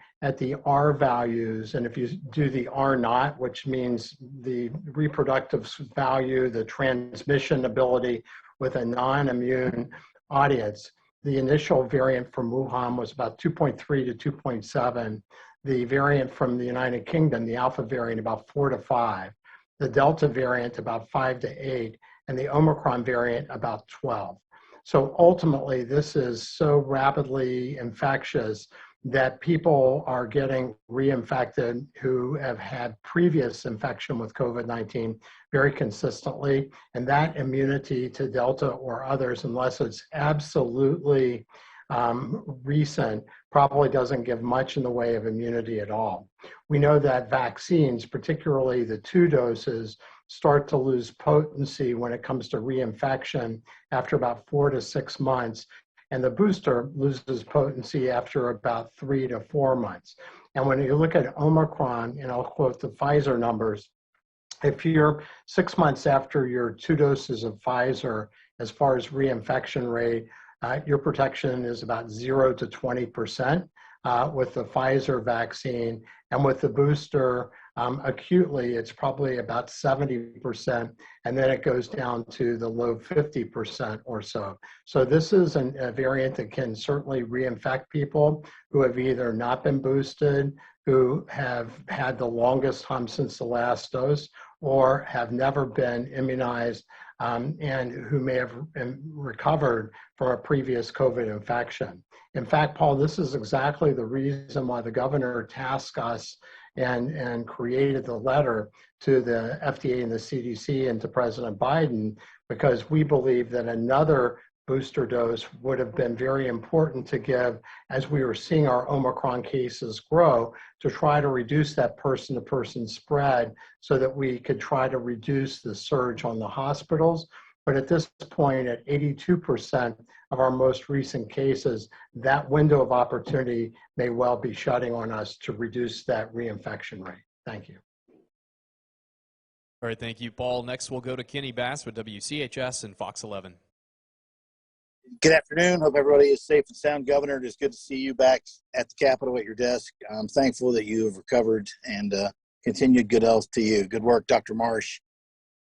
R values, and if you do the R naught, which means the reproductive value, the transmission ability with a non-immune audience, the initial variant from Wuhan was about 2.3 to 2.7. The variant from the United Kingdom, the Alpha variant, about 4 to 5. The Delta variant, about 5 to 8. And the Omicron variant, about 12. So ultimately, this is so rapidly infectious that people are getting reinfected who have had previous infection with COVID-19 very consistently. And that immunity to Delta or others, unless it's absolutely recent, probably doesn't give much in the way of immunity at all. We know that vaccines, particularly the 2 doses, start to lose potency when it comes to reinfection after about 4 to 6 months. and the booster loses potency after about 3 to 4 months. And when you look at Omicron, and I'll quote the Pfizer numbers, if you're 6 months after your 2 doses of Pfizer, as far as reinfection rate, your protection is about 0 to 20% with the Pfizer vaccine. And with the booster, acutely, it's probably about 70%, and then it goes down to the low 50% or so. So this is a variant that can certainly reinfect people who have either not been boosted, who have had the longest hum since the last dose, or have never been immunized, and who may have recovered from a previous COVID infection. In fact, Paul, this is exactly the reason why the governor tasked us and created the letter to the FDA and the CDC and to President Biden, because we believe that another booster dose would have been very important to give as we were seeing our Omicron cases grow, to try to reduce that person-to-person spread so that we could try to reduce the surge on the hospitals. But at this point, at 82% of our most recent cases, that window of opportunity may well be shutting on us to reduce that reinfection rate. Thank you. All right, thank you, Paul. Next, we'll go to Kenny Bass with WCHS and Fox 11. Good afternoon. Hope everybody is safe and sound. Governor, it is good to see you back at the Capitol at your desk. I'm thankful that you have recovered, and continued good health to you. Good work, Dr. Marsh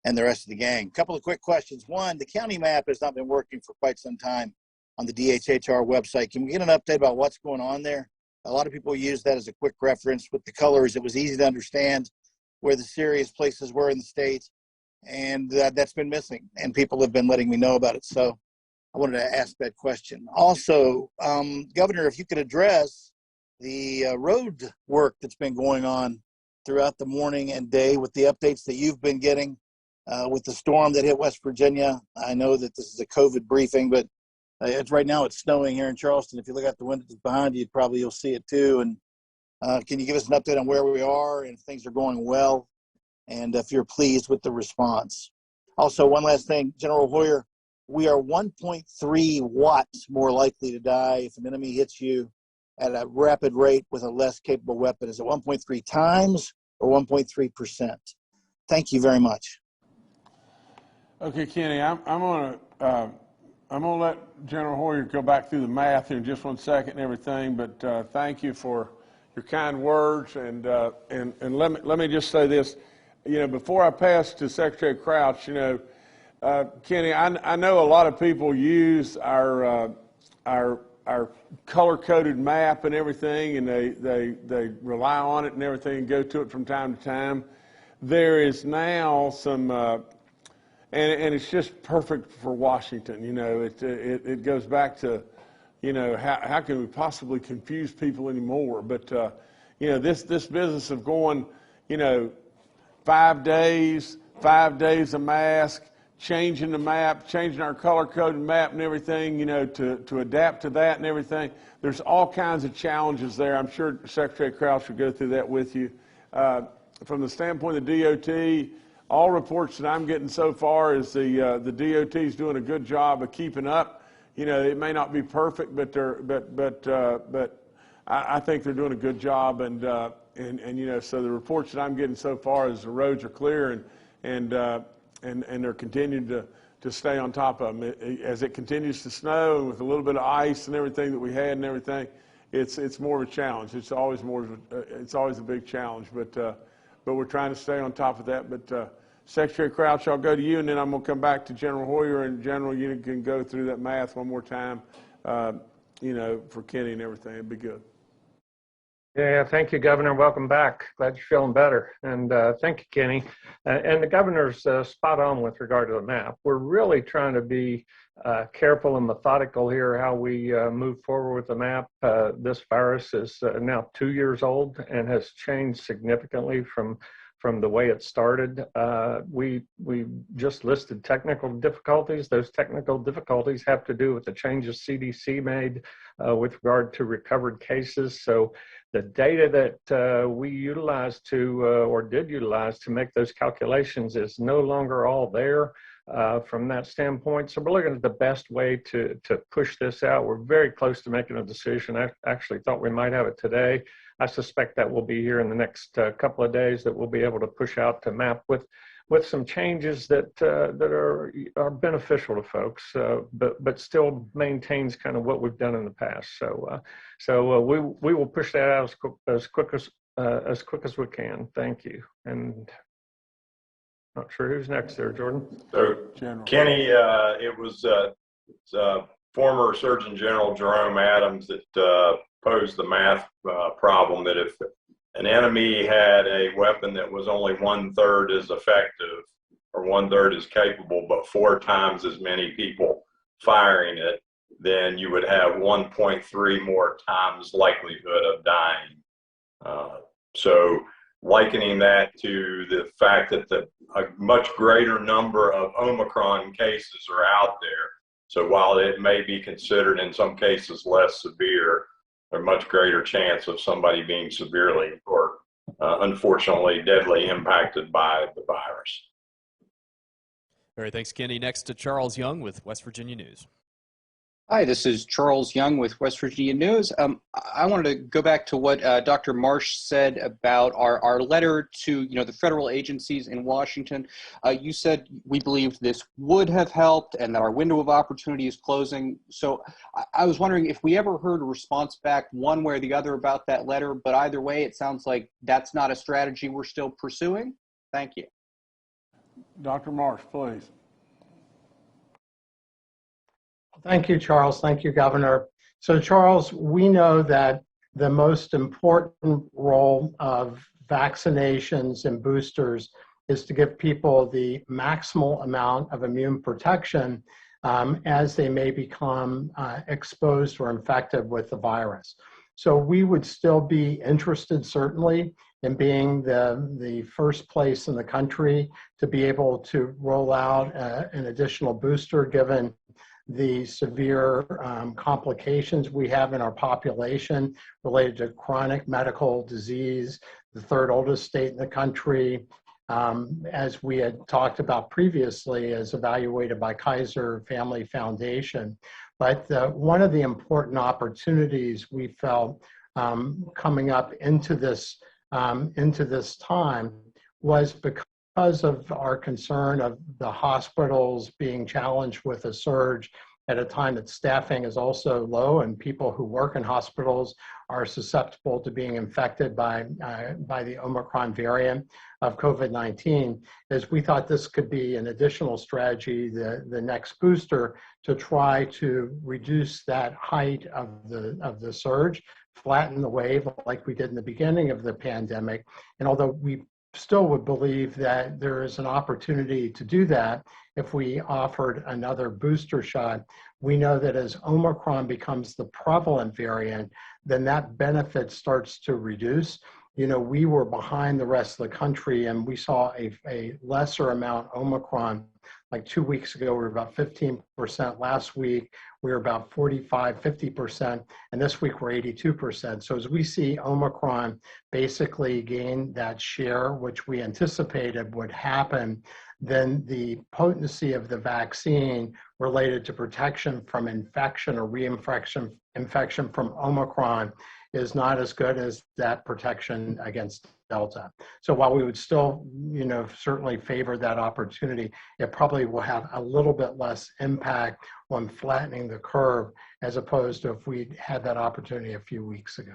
and the rest of the gang. Couple of quick questions. One, the county map has not been working for quite some time on the DHHR website. Can we get an update about what's going on there? A lot of people use that as a quick reference with the colors. It was easy to understand where the serious places were in the state, and that's been missing, and people have been letting me know about it. So I wanted to ask that question. Also, Governor, if you could address the road work that's been going on throughout the morning and day with the updates that you've been getting with the storm that hit West Virginia. I know that this is a COVID briefing, but right now it's snowing here in Charleston. If you look out the window behind you, you'll see it too. And can you give us an update on where we are and if things are going well and if you're pleased with the response? Also, one last thing, General Hoyer, we are 1.3 watts more likely to die if an enemy hits you at a rapid rate with a less capable weapon. Is it 1.3 times or 1.3%? Thank you very much. Okay, Kenny, I'm gonna let General Hoyer go back through the math here in just 1 second and everything. But thank you for your kind words, and let me just say this. You know, before I pass to Secretary Crouch, you know, Kenny, I know a lot of people use our color-coded map and everything, and they rely on it and everything and go to it from time to time. There is now some, and it's just perfect for Washington. You know, it goes back to, you know, how can we possibly confuse people anymore? But you know, this business of going, you know, 5 days a mask, changing the map, changing our color-coded map and everything, you know, to adapt to that and everything. There's all kinds of challenges there. I'm sure Secretary Crouch will go through that with you. From the standpoint of the DOT, all reports that I'm getting so far is the DOT is doing a good job of keeping up. You know, it may not be perfect, but I think they're doing a good job, and you know, so the reports that I'm getting so far is the roads are clear, and they're continuing to stay on top of them. As it continues to snow, and with a little bit of ice and everything that we had and everything, it's more of a challenge. It's always a big challenge, but we're trying to stay on top of that. But Secretary Crouch, I'll go to you, and then I'm going to come back to General Hoyer. And General, you can go through that math one more time, you know, for Kenny and everything. It'd be good. Yeah, thank you, Governor. Welcome back. Glad you're feeling better. And thank you, Kenny. And the Governor's spot on with regard to the map. We're really trying to be careful and methodical here how we move forward with the map. This virus is now 2 years old and has changed significantly from the way it started. We just listed technical difficulties. Those technical difficulties have to do with the changes CDC made with regard to recovered cases. So the data that we utilized or did utilize to make those calculations is no longer all there. from that standpoint. So we're looking at the best way to push this out. We're very close to making a decision. I actually thought we might have it today. I suspect that will be here in the next couple of days, that we'll be able to push out to MAP with some changes that are beneficial to folks, but still maintains kind of what we've done in the past. So we will push that out as quick as we can. Thank you. And not sure who's next there, Jordan. So, General. Kenny, it was former Surgeon General Jerome Adams that posed the math problem that if an enemy had a weapon that was only 1/3 as effective or 1/3 as capable, but 4 times as many people firing it, then you would have 1.3 more times likelihood of dying. So likening that to the fact that a much greater number of Omicron cases are out there. So while it may be considered in some cases less severe, there's a much greater chance of somebody being severely or unfortunately deadly impacted by the virus. All right, thanks, Kenny. Next to Charles Young with West Virginia News. Hi, this is Charles Young with West Virginia News. I wanted to go back to what Dr. Marsh said about our letter to the federal agencies in Washington. You said we believed this would have helped and that our window of opportunity is closing. So I was wondering if we ever heard a response back one way or the other about that letter, but either way, it sounds like that's not a strategy we're still pursuing. Thank you. Dr. Marsh, please. Thank you, Charles. Thank you, Governor. So, Charles, we know that the most important role of vaccinations and boosters is to give people the maximal amount of immune protection as they may become exposed or infected with the virus. So we would still be interested, certainly, in being the first place in the country to be able to roll out an additional booster, given the severe complications we have in our population related to chronic medical disease, the 3rd oldest state in the country, as we had talked about previously, as evaluated by Kaiser Family Foundation. But one of the important opportunities we felt coming up into this time was because of our concern of the hospitals being challenged with a surge at a time that staffing is also low and people who work in hospitals are susceptible to being infected by the Omicron variant of COVID-19, is we thought this could be an additional strategy, the next booster, to try to reduce that height of the surge, flatten the wave like we did in the beginning of the pandemic. And although we still would believe that there is an opportunity to do that if we offered another booster shot, we know that as Omicron becomes the prevalent variant, then that benefit starts to reduce. We were behind the rest of the country and we saw a lesser amount Omicron. Like 2 weeks ago, we were about 15%. Last week, we were about 45, 50%. And this week, we're 82%. So as we see Omicron basically gain that share, which we anticipated would happen, then the potency of the vaccine related to protection from infection or reinfection from Omicron is not as good as that protection against Delta. So while we would still, certainly favor that opportunity, it probably will have a little bit less impact on flattening the curve as opposed to if we had that opportunity a few weeks ago.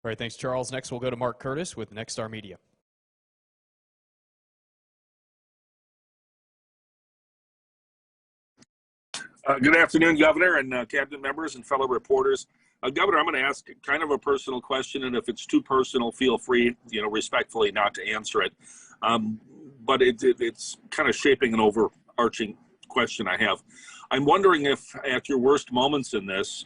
All right, thanks, Charles. Next, we'll go to Mark Curtis with Nexstar Media. Good afternoon, Governor and cabinet members and fellow reporters. Governor, I'm going to ask kind of a personal question, and if it's too personal, feel free, respectfully not to answer it. But it's kind of shaping an overarching question I have. I'm wondering if at your worst moments in this,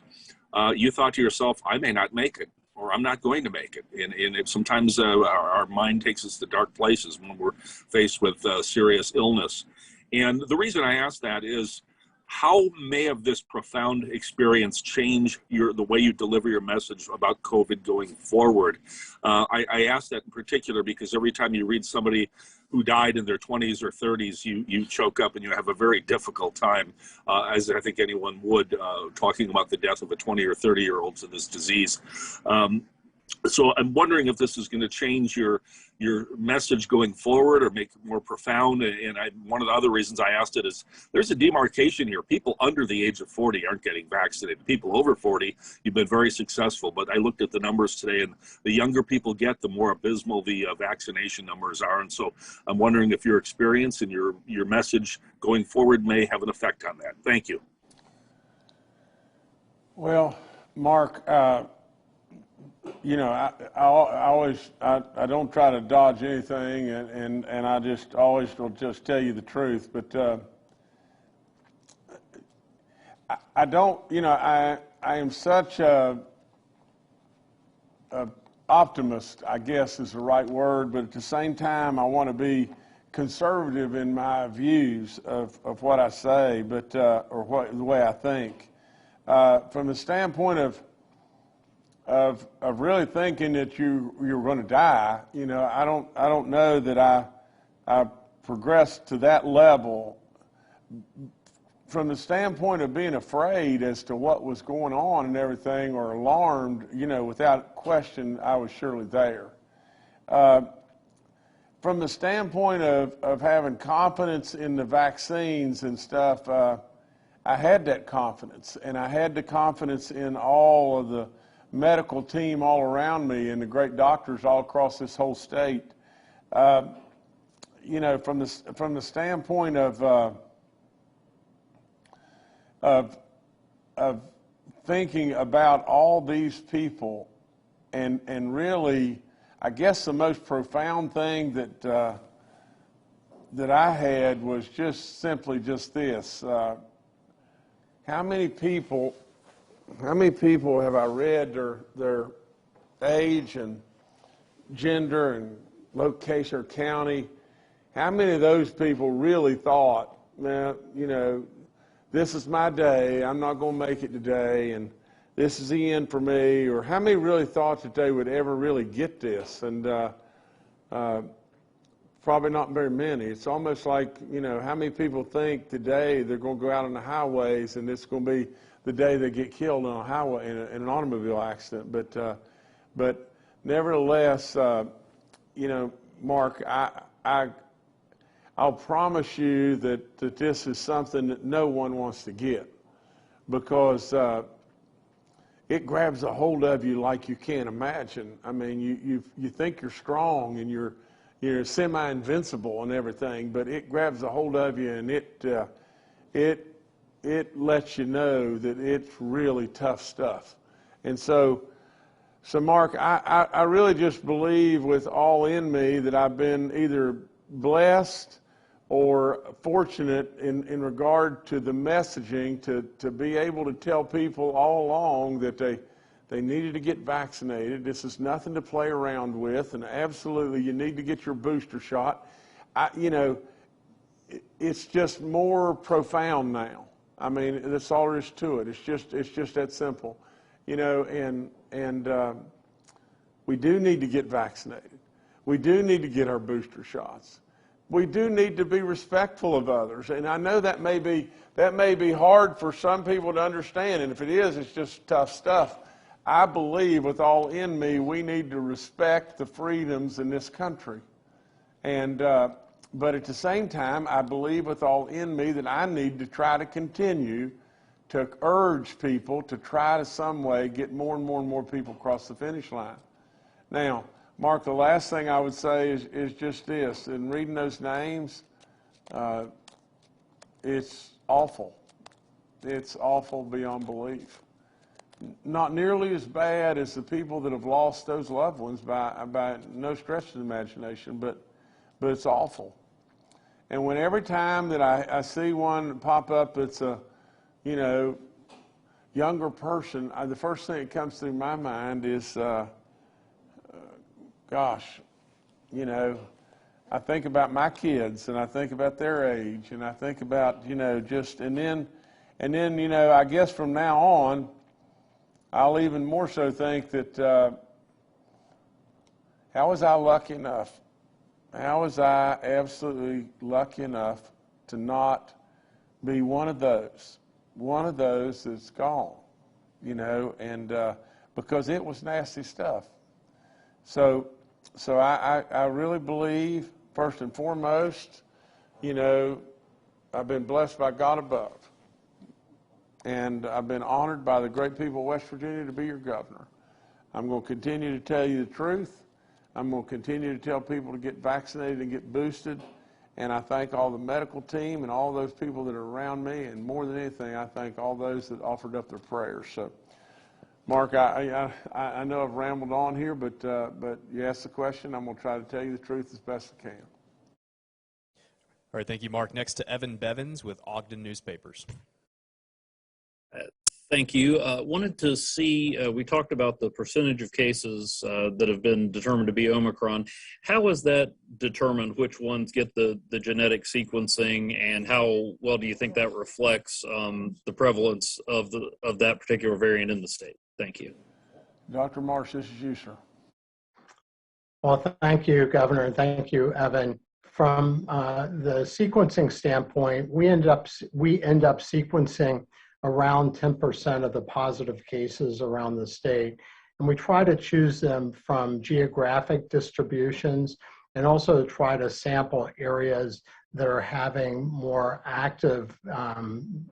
you thought to yourself, I may not make it, or I'm not going to make it. And sometimes our mind takes us to dark places when we're faced with serious illness. And the reason I ask that is, how may have this profound experience change the way you deliver your message about COVID going forward? I ask that in particular because every time you read somebody who died in their 20s or 30s, you choke up and you have a very difficult time, as I think anyone would, talking about the death of a 20 or 30-year-olds in this disease. So I'm wondering if this is going to change your message going forward or make it more profound. And one of the other reasons I asked it is there's a demarcation here. People under the age of 40 aren't getting vaccinated. People over 40, you've been very successful. But I looked at the numbers today, and the younger people get, the more abysmal the vaccination numbers are. And so I'm wondering if your experience and your message going forward may have an effect on that. Thank you. Well, Mark, you know, I don't try to dodge anything, and I just always will just tell you the truth. But I don't, you know, I am such a optimist, I guess is the right word, but at the same time, I want to be conservative in my views of what I say, but the way I think. From the standpoint of really thinking that you're going to die, you know, I don't know that I progressed to that level. From the standpoint of being afraid as to what was going on and everything, or alarmed, you know, without question, I was surely there. From the standpoint of having confidence in the vaccines and stuff, I had that confidence, and I had the confidence in all of the medical team all around me and the great doctors all across this whole state. You know, from the standpoint of thinking about all these people, and really, I guess the most profound thing that I had was just simply just this. How many people have I read their age and gender and location or county? How many of those people really thought, man, you know, this is my day, I'm not going to make it today, and this is the end for me? Or how many really thought that they would ever really get this? And probably not very many. It's almost like, you know, how many people think today they're going to go out on the highways and it's going to be the day they get killed on a highway in an automobile accident? But nevertheless, you know, Mark, I'll promise you that this is something that no one wants to get, because it grabs a hold of you like you can't imagine. I mean, you think you're strong and you're semi-invincible and everything, but it grabs a hold of you, and it lets you know that it's really tough stuff. And so Mark, I really just believe with all in me that I've been either blessed or fortunate in regard to the messaging to be able to tell people all along that they needed to get vaccinated. This is nothing to play around with, and absolutely you need to get your booster shot. You know, it's just more profound now. I mean, that's all there is to it. It's just that simple, you know. And we do need to get vaccinated. We do need to get our booster shots. We do need to be respectful of others, and I know that may be hard for some people to understand. And if it is, it's just tough stuff. I believe with all in me, we need to respect the freedoms in this country. And but at the same time, I believe with all in me that I need to try to continue to urge people to try to some way get more and more and more people across the finish line. Now, Mark, the last thing I would say is just this. In reading those names, it's awful. It's awful beyond belief. Not nearly as bad as the people that have lost those loved ones by no stretch of the imagination, but it's awful. And when every time that I see one pop up that's a, you know, younger person, the first thing that comes through my mind is, gosh, you know, I think about my kids, and I think about their age, and I think about, you know, just, and then And then, you know, I guess from now on, I'll even more so think that how was I lucky enough? How was I absolutely lucky enough to not be one of those that's gone, you know, and because it was nasty stuff. So I really believe, first and foremost, you know, I've been blessed by God above. And I've been honored by the great people of West Virginia to be your governor. I'm going to continue to tell you the truth. I'm going to continue to tell people to get vaccinated and get boosted. And I thank all the medical team and all those people that are around me. And more than anything, I thank all those that offered up their prayers. So, Mark, I know I've rambled on here, but you asked the question. I'm going to try to tell you the truth as best I can. All right, thank you, Mark. Next to Evan Bevins with Ogden Newspapers. Thank you. Wanted to see, we talked about the percentage of cases that have been determined to be Omicron. How is that determined, which ones get the genetic sequencing, and how well do you think that reflects the prevalence of that particular variant in the state? Thank you. Dr. Marsh, this is you, sir. Well, thank you, Governor, and thank you, Evan. From the sequencing standpoint, we end up sequencing around 10% of the positive cases around the state. And we try to choose them from geographic distributions and also try to sample areas that are having more active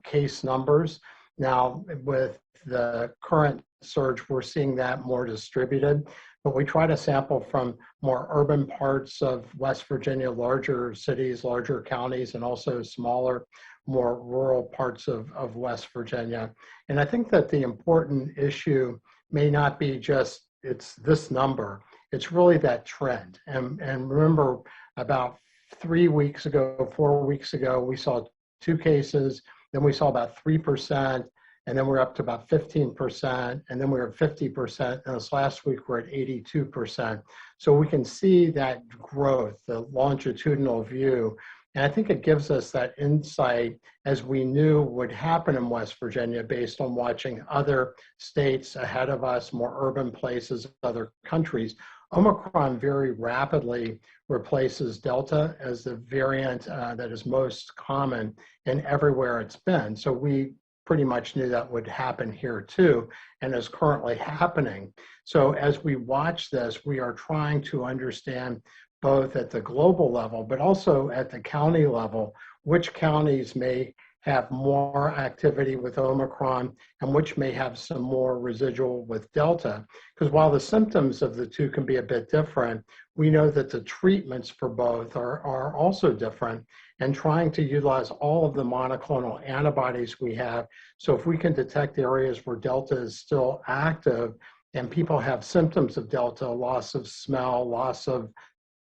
case numbers. Now, with the current surge, we're seeing that more distributed, but we try to sample from more urban parts of West Virginia, larger cities, larger counties, and also smaller, more rural parts of West Virginia. And I think that the important issue may not be just it's this number, it's really that trend. And remember, about 3 weeks ago, 4 weeks ago, we saw 2 cases, then we saw about 3%, and then we're up to about 15%, and then we're at 50%, and this last week we're at 82%. So we can see that growth, the longitudinal view, and I think it gives us that insight as we knew would happen in West Virginia based on watching other states ahead of us, more urban places, other countries. Omicron very rapidly replaces Delta as the variant that is most common in everywhere it's been. So we pretty much knew that would happen here too, and is currently happening. So as we watch this, we are trying to understand both at the global level, but also at the county level, which counties may have more activity with Omicron and which may have some more residual with Delta. Because while the symptoms of the two can be a bit different, we know that the treatments for both are also different, and trying to utilize all of the monoclonal antibodies we have. So if we can detect areas where Delta is still active and people have symptoms of Delta, loss of smell, loss of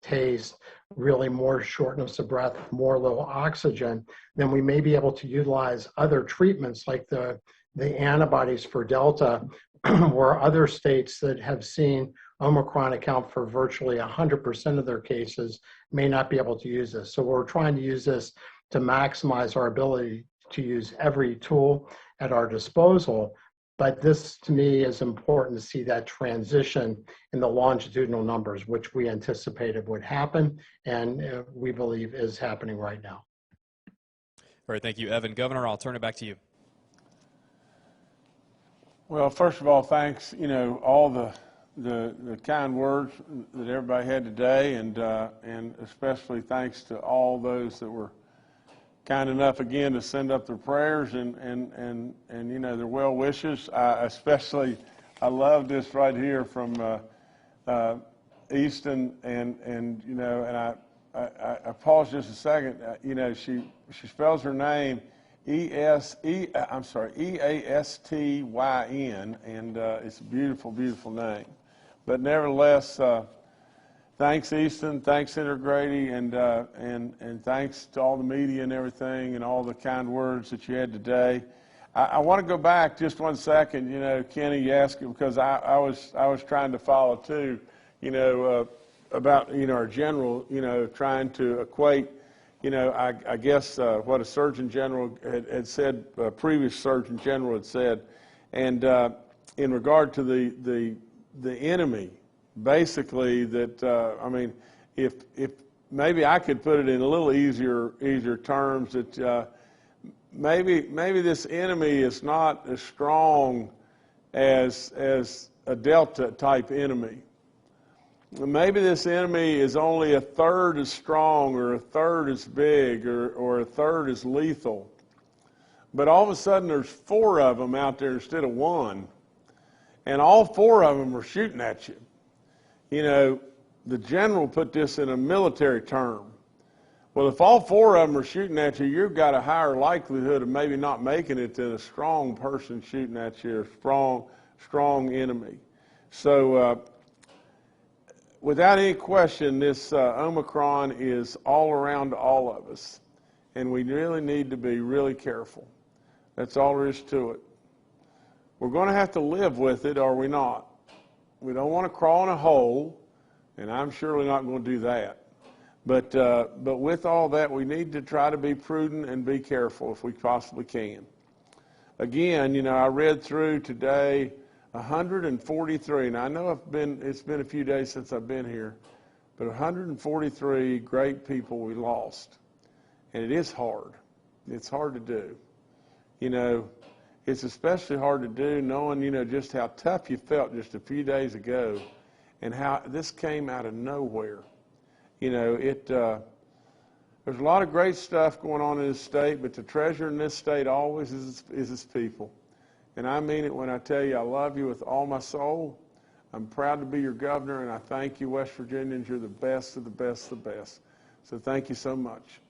taste, really more shortness of breath, more low oxygen, then we may be able to utilize other treatments like the antibodies for Delta, where other states that have seen Omicron account for virtually 100% of their cases may not be able to use this. So we're trying to use this to maximize our ability to use every tool at our disposal. But this, to me, is important to see that transition in the longitudinal numbers, which we anticipated would happen, and we believe is happening right now. All right, thank you, Evan. Governor, I'll turn it back to you. Well, first of all, thanks, all the kind words that everybody had today, and especially thanks to all those that were kind enough again to send up their prayers and their well wishes. I love this right here from Easton, and I paused just a second. She spells her name E-A-S-T-Y-N, and it's a beautiful, beautiful name. But nevertheless, thanks, Easton. Thanks, Senator Grady, and thanks to all the media and everything, and all the kind words that you had today. I want to go back just 1 second. Kenny, you asked it because I was trying to follow too. About our general, trying to equate, you know, I guess what a Surgeon General had said, a previous Surgeon General had said, and in regard to the enemy, basically that I mean, if maybe I could put it in a little easier terms, that maybe this enemy is not as strong as a Delta type enemy. Maybe this enemy is only a third as strong or a third as big or a third as lethal. But all of a sudden there's 4 of them out there instead of 1. And all 4 of them are shooting at you. You know, the general put this in a military term. Well, if all 4 of them are shooting at you, you've got a higher likelihood of maybe not making it than a strong person shooting at you, a strong enemy. So, without any question, this Omicron is all around all of us, and we really need to be really careful. That's all there is to it. We're going to have to live with it, are we not? We don't want to crawl in a hole, and I'm surely not going to do that. But with all that, we need to try to be prudent and be careful if we possibly can. Again, you know, I read through today 143, and I know it's been a few days since I've been here, but 143 great people we lost. And it is hard. It's hard to do. You know, it's especially hard to do knowing, you know, just how tough you felt just a few days ago and how this came out of nowhere. You know, there's a lot of great stuff going on in this state, but the treasure in this state always is its people. And I mean it when I tell you I love you with all my soul. I'm proud to be your governor, and I thank you, West Virginians. You're the best of the best of the best. So thank you so much.